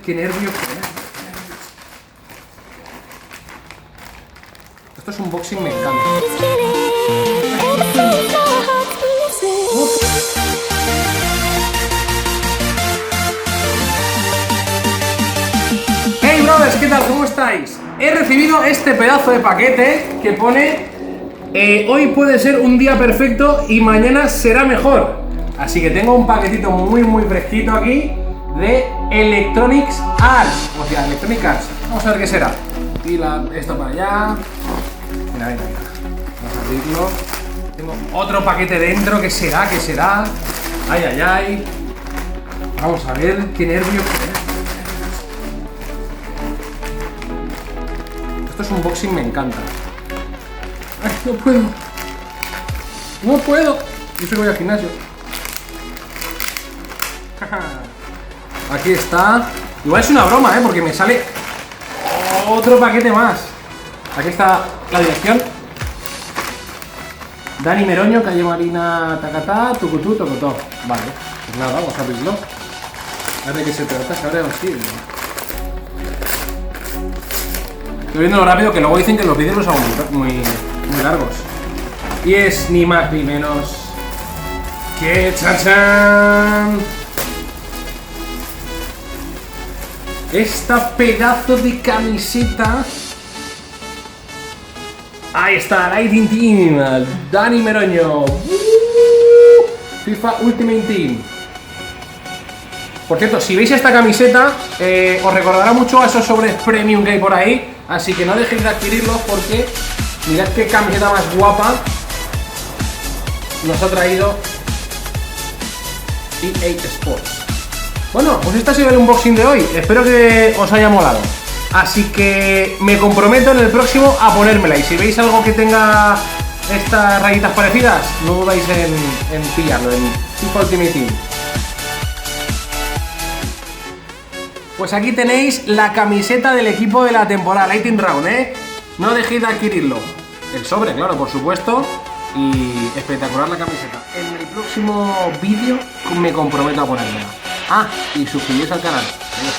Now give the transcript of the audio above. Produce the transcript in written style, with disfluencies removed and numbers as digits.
qué nervios. Esto es un boxing, me encanta. Hey brothers, ¿qué tal? ¿Cómo estáis? He recibido este pedazo de paquete que pone hoy puede ser un día perfecto y mañana será mejor. Así que tengo un paquetito muy fresquito aquí de Electronics Arts. O sea, Electronic Arts. Vamos a ver qué será. Y esto para allá. Mira. Vamos a abrirlo. Tengo otro paquete dentro. ¿Qué será? ¿Qué será? Ay. Vamos a ver qué nervios. Esto es un boxing, me encanta. Ay, no puedo. Yo soy voy al gimnasio. Aquí está. Igual es una broma, porque me sale otro paquete más. Aquí está la dirección. Dani Meroño, calle Marina, Tacatá, Tucutú, Tocotó. Vale, pues nada, vamos a abrirlo. A ver de qué se trata, se abre así. Estoy viendo lo rápido, que luego dicen que los vídeos los hago muy largos. Y es ni más ni menos que ¡chachán! Esta pedazo de camiseta. Ahí está, Lighting Team, Dani Meroño, FIFA Ultimate Team. Por cierto, si veis esta camiseta, os recordará mucho a esos sobres premium que hay por ahí. Así que no dejéis de adquirirlos porque mirad qué camiseta más guapa nos ha traído EA Sports. Bueno, pues este ha sido el unboxing de hoy. Espero que os haya molado. Así que me comprometo en el próximo a ponérmela. Y si veis algo que tenga estas rayitas parecidas, no dudáis en pillarlo, en FIFA Ultimate Team. Pues aquí tenéis la camiseta del equipo de la temporada, Lightning Round, No dejéis de adquirirlo. El sobre, claro, por supuesto. Y espectacular la camiseta. En el próximo vídeo me comprometo a ponérmela. Ah, y suscribiros al canal. Adiós.